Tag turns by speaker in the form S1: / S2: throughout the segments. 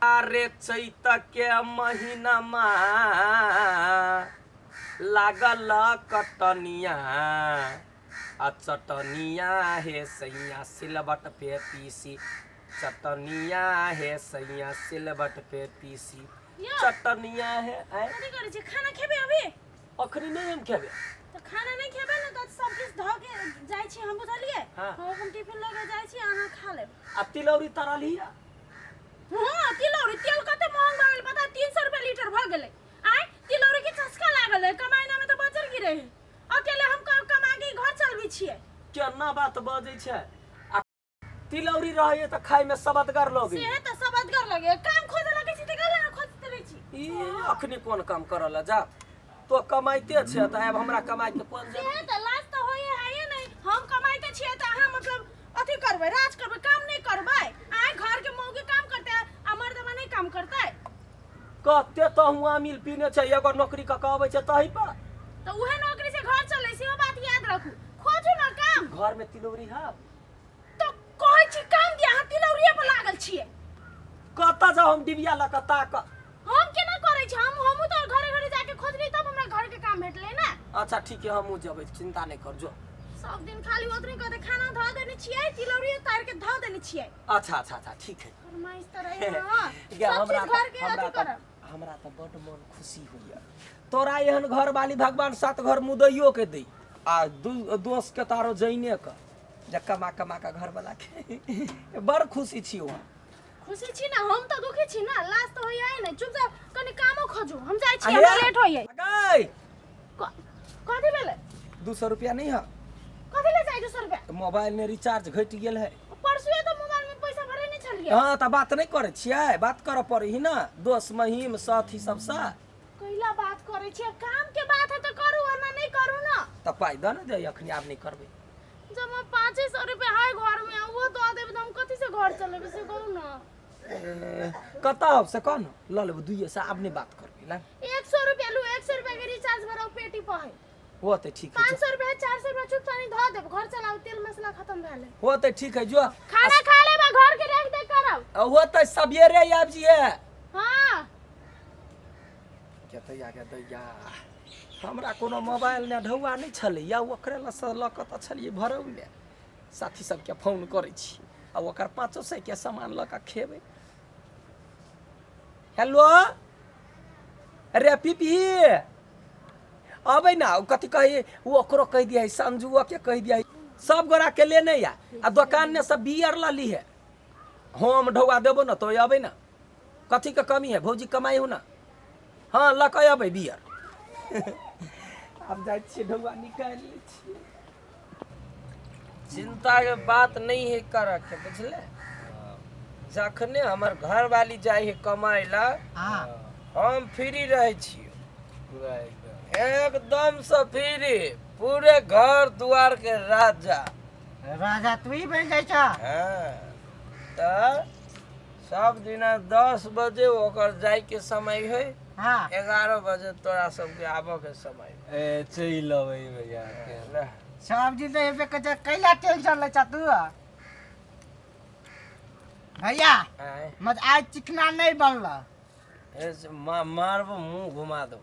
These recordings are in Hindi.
S1: अरे चैत के महीना लागल कटनिया चटनिया हे सैया सिलबट पे पीसी चटनिया हे सैया सिलबट पे पीसी चटनिया है
S2: खाना खेबे अभी
S1: अखनी नहीं हम खेबे
S2: तो खाना नहीं खेबे ना तो सब चीज ध के जाय छी हम बुझलिए हम टिफिन लेके जाय छी अहाँ खा लेब
S1: आ तिलौरी तरा लिया
S2: हां तिलौरी तेल कते महंग भ गेल पता 300 रुपया लीटर भ गेलै आय तिलौरी के चस्का लागल है कमाइना में तो बचल की रही अकेले हम कमा के घर चलबी छिए
S1: केना बात बजै छै आ तिलौरी रहै त खाय में सबदगर लगे
S2: से त सबदगर लगे काम खोजे लगे छी त गला खोजते रहै छी
S1: ई अखनी कोन काम करला जा तो कमाइते छे त अब हमरा कमाई के कोन
S2: से त लाज त होय है नहीं हम कमाइते छिए त अहाँ मतलब अथी करबै राज करबै काम नहीं करबै आय घर के मौगी काम करते आ मर्दवा नहीं काम करते
S1: कते तो हुआ मिल पीने छै एगो नौकरी क कहबै छै तही पर
S2: तो उहे नौकरी से घर चलै से बात याद रखू खोजू ना काम
S1: घर में तिलौरी है
S2: तो कहै छी काम दिया हां तिलौरिए पर लागल छिए
S1: कता जा हम डिबिया ल क ताक
S2: हम केना करै छी हमहु तो घरे घरे जाके खोजली तब हमरा घर के काम भेटले ना
S1: अच्छा ठीक है हमहु जेबै चिंता नहीं कर जो
S2: सब दिन खाली ओतरी कहते खाना ध देने छिए तिलौरी तार के ध देने छिए
S1: अच्छा ठीक है
S2: फरमाइश त रहे हां हमरा घर के अथी कर
S1: हमरा त बड मन खुशी होइया तोरा एहन घर वाली भगवान सात घर मुदैयो के दे आ दोस्त के तारो जइने क जे कमा के घर वाला के बड़ खुशी छी वहां
S2: खुशी छी ना हम त दुखी छी ना लाज त होइए नै चुपचाप कनी कामो खोजू हम जाय छी हमरा लेट होइए
S1: गई
S2: कथि भेले
S1: 200 रुपया नहीं है
S2: कथि ले जाय 200 रुपया
S1: मोबाइल में रिचार्ज घट गेल है
S2: परसुए तो मोबाइल में पैसा भरे नहीं छलिए
S1: हां त बात नहीं करे छियै बात कर पड़ी ना दोस्त महिम साथी सब सा
S2: कइला बात करे छियै काम के बात है त करू वरना नहीं करू ना
S1: त पाई द न दे अखनी आब नहीं करबे
S2: जब 500 रुपया है घर में वो दो देब त हम कथि से घर चलेबे से कहू ना
S1: कता से कौन ल लेब दुइये से आब नहीं बात करबे ला
S2: 100 रुपया लू 100 रुपया के रिचार्ज भराओ पेटी पर है
S1: वो तो ठीक है
S2: 500 रुपया 400 रुपया चुप चानी ध देब घर चलाओ तेल मसाला खत्म भेले
S1: वो तो ठीक है जो
S2: खाना खा लेबा घर के रख दे करब
S1: वो तो सवेरे आब जिए
S2: हां
S1: केते आगे दैया हमरा कोनो मोबाइल ने ढौआ नहीं छले या ओकरे ल क त छलिए भरौले साथी सब के फोन करै छी आ ओकर 500 के सामान ल क खेबै हेलो अरे पीपी अबै ना कथि कही वो ओकरो कह दिया संजुआ के कह दिया सब गोरा के लेने या आ दुकान ने सब बियर ला ली है हम ढौआ देबो ना तो अबै ना कथि के कमी है भौजी कमाई हो ना हां ल क अबै बियर अब जाय छी ढौआ निकाल ले छी चिंता के बात नहीं है कर के बुझले जखने हमर घर वाली जाय है कमाई ला हम फ्री रहे छी पूरा एकदम से फ्री पूरे घर द्वार के राजा
S3: तू ही बन जाय छ
S1: हां त सब दिन 10 बजे ओकर जाय के समय है
S3: हां
S1: 11 बजे तोरा सब के आबो के समय
S4: ए चल अबै भैया
S1: ले
S3: सब दिन एबे के कैला टेंशन ले छ तू भैया मत आज चिकना नहीं बनला
S1: ऐसे मारबो मुंह घुमा दो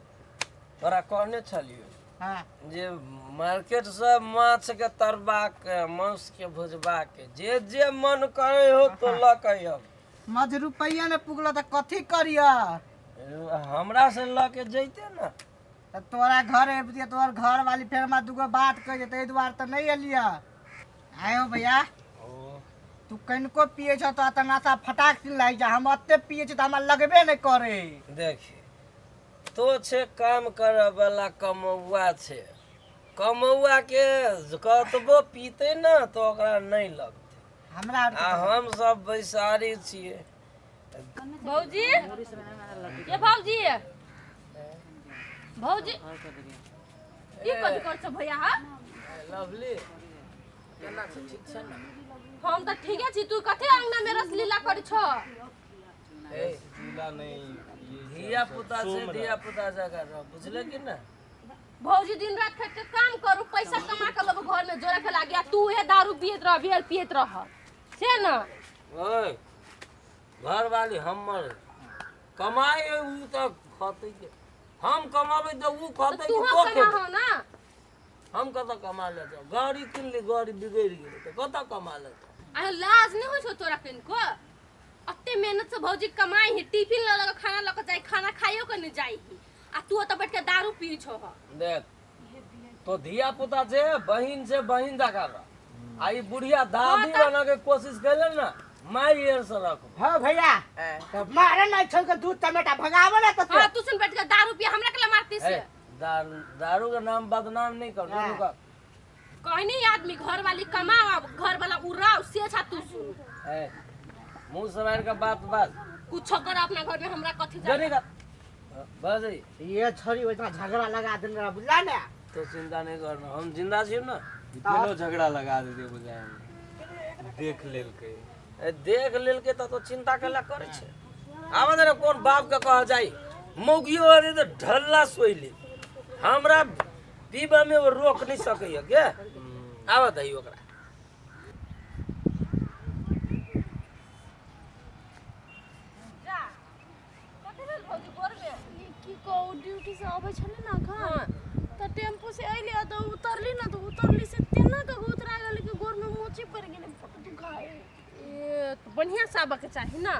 S1: तोरा कहने छलियो
S3: हां
S1: जे मार्केट से माछ के तरबा के मांस के भुजबा के जे मन करे हो तो ल कहियो
S3: मज रुपैया ने पुगला त कथि करिया
S1: हमरा से ल के जइते ना
S3: त तोरा घर एबतिया तोर घर वाली फेर मा दुगो बात कह देते द्वार त नहीं एलिया आयो भैया तू कनको पिए छ त तनासा फटाक से लाई जा हम अत्ते पिए छ त हमरा लगबे नहीं करे
S1: देखी तो छे काम करे वाला कमौआ छे कमौआ के कतबो पीते ना तो ओकरा नहीं लगते
S3: हमरा
S1: हम सब बैसारी छिए
S2: भौजी ये भौजी भौजी की कथि कर छ भैया हा
S1: लवली केना छै ठीक छै ना
S2: हम त ठीके छी तू कथे अंगना में रस लीला करै छ
S1: ए लीला नहीं धिया पुता से धिया पुता जगह रह बुझले कि ना
S2: भौजी दिन रात खट के काम करू पैसा कमा के लब घर में जोरे के लागिया तू हे दारू पियत रह बियर पियत रह से ना
S1: ओए
S5: घर वाली हमर कमाए उ तक खते के हम कमाबे तो उ खते
S2: तू
S5: के तो के
S2: कमा हो ना।
S5: हम कत कमा ले गाड़ी किन ली गाड़ी बिगड़ गेल तो कत कमा ले
S2: अरे लाज नहीं हो छो तोरा किनको अत्ते मेहनत से भौजी कमाई है टिफिन ला लगा खाना लगा जाई खाना खाइयो के नहीं जाई आ तू तो बैठ के दारू पी छो ह
S1: देख तो धिया पुता से बहिन जाका आई बुढ़िया दादी बना के कोशिश कैले ना माई एयर से रखो
S3: हाँ भैया तो मारे नहीं छोड़ के दूध टमाटर भगावे ना तो
S2: हां तू सुन बैठ के दारू पी हमरा के मारती से
S1: दारू का नाम बदनाम नहीं कर दोनों का
S2: कोई नहीं आदमी घर वाली कमाओ घर वाला उड़ाओ से छा तू सुन
S1: मुंह समार का बात
S2: कुछ कर अपना घर में हमरा कथि
S1: जनी का बस
S3: ये छोरी इतना झगड़ा लगा देने रहा बुझला ना
S1: तो चिंता नहीं करना हम जिंदा छी ना
S4: चलो झगड़ा लगा देते बुझाए
S1: देख लेल के तो चिंता केला करे छे आवा ने कौन बाप के कह जाई मौगियो अरे तो ढल्ला सोइली हमरा पीबा में वो रोक नहीं सकैया के आवा दई ओकरा
S2: जा कथि भेल भौजी बोर में
S6: की कहू ड्यूटी से आबै छले ना घर त टेम्पू से अइले त उतरली ना त उतरली से तेना के उतरा गेल कि गोर में मोची पड़ गेल तू खाए
S2: ए तो बढ़िया से आबा के चाही ना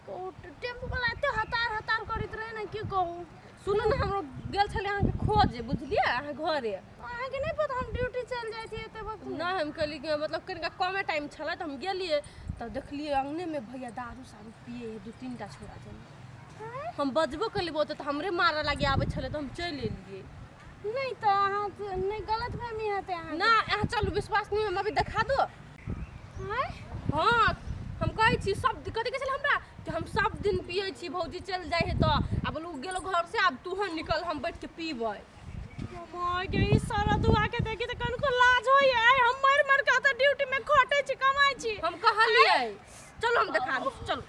S6: कहू टेम्पू वाला एते हतार करैत रहे ना की कहू
S2: सुनो ना हमरो गेल छले अहाँ के खोज बुझलिए अहाँ घरे
S6: अहाँ के नहीं पता हम ड्यूटी चल जाई थी एते वक्त
S2: ना हम कहली कि मतलब कनिका कमे टाइम छला त हम गेलिए त देखलिए अंगने में भैया दारू सारू पिए दू तीन टा छोरा जन हम बजबो कली बहुत त हमरे मारा लागे आवे छले त हम चल एलिए
S6: नहीं तो अहाँ नहीं गलत फहमी है अहाँ
S2: ना यहाँ चलू विश्वास नहीं हम अभी दिखा दो
S6: हैं
S2: हाँ हम कहै छी सब कथि कहै छल हमरा कि हम सब दिन पिए छी भौजी चल जाय है तो अब लोग गेलो घर से अब तू हन निकल हम बैठ के पीबै
S6: माय गे ई सारा दुआ के देखि त कनको लाज होय आय हम मर के त ड्यूटी में खटै छी कमाई छी
S2: हम कहलिए चलो हम दिखा दो चलो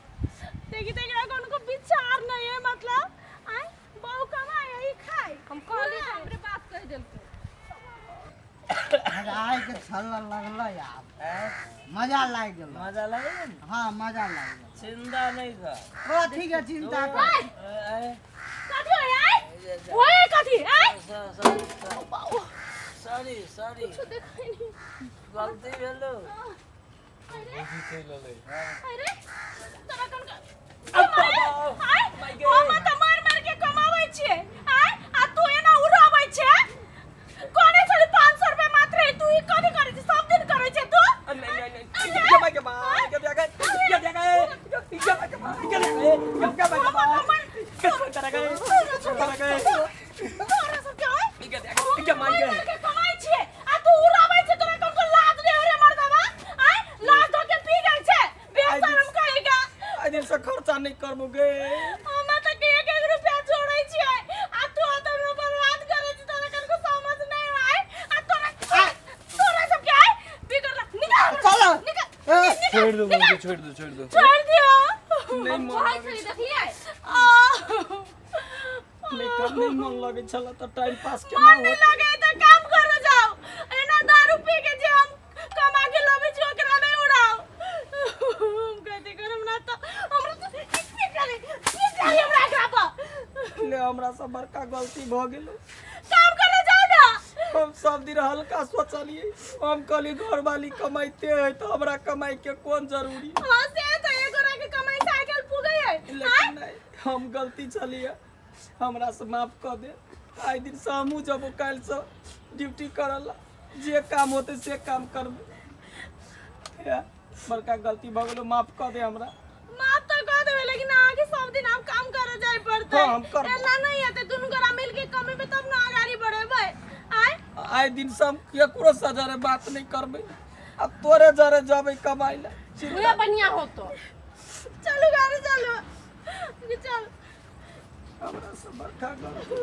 S6: देखि कनको विचार नहीं है मतलब आय बहु कमाई है ई खाई
S2: हम कहलिए तो हमरे बात कह देलकै
S3: आय के छल्ला लगला यार मजा लाग गेल
S1: मजा लगे ना
S3: हाँ मजा लाग गेल
S1: चिंता नहीं कर
S3: कथी के चिंता कर
S2: कथि होय आय ओए कथि आय
S1: सॉरी गलती भेलो
S2: अरे तोरा कन आय हम त मार के कमाबै छियै आय आ तू एना उड़ाबै छै कोने छले 500 रुपया मात्र है तू ई कथि करै छै सब दिन करै छै तू
S1: खर्चा नहीं करबोगे
S4: छोड़ दो मुझे छोड़ दो
S2: छोड़ दियो
S1: नहीं मन
S2: भाई
S1: लगे
S2: खरीद देखिए
S1: नहीं मन लगे चला तो टाइम पास के
S2: मन नहीं लगे तो काम करो जाओ एना दारू पी के जे हम कमा के लबे छी ओकरा नहीं उड़ाओ हम कहते करम ना तो हमरा तो कितने करे हमरा ग्रापा
S1: ले हमरा से बड़का गलती भ गेलो
S2: काम करे जाओ ना
S1: हम सब दिन हल्का सोचलिए हम कहली घर वाली कमाइते है तो हमरा कमाई के कौन जरूरी
S2: हां से तो एगो रा के कमाई साइकिल पुगई है
S1: लेकिन नहीं हम गलती चलिए हमरा से माफ कर दे आई दिन से हमू जब काल से ड्यूटी करला जे काम होते से काम करबे बड़का गलती भ गेलो माफ कर दे हमरा
S2: माफ तो कर देबे लेकिन आगे सब दिन हम काम करे जाय पड़ते
S1: हाँ, हम करबो।
S2: एना नहीं है दुनु गोरा मिल के कमेबे तब ना आगाड़ी बढ़ेबे आय
S1: आई दिन से हम एकरो सजरे बात नहीं करबे अब तोरे जरे जाबे कमाई ला
S2: उहे बढ़िया हो तो चलो गाड़ी चलो चल
S1: हमरा से बड़का गलती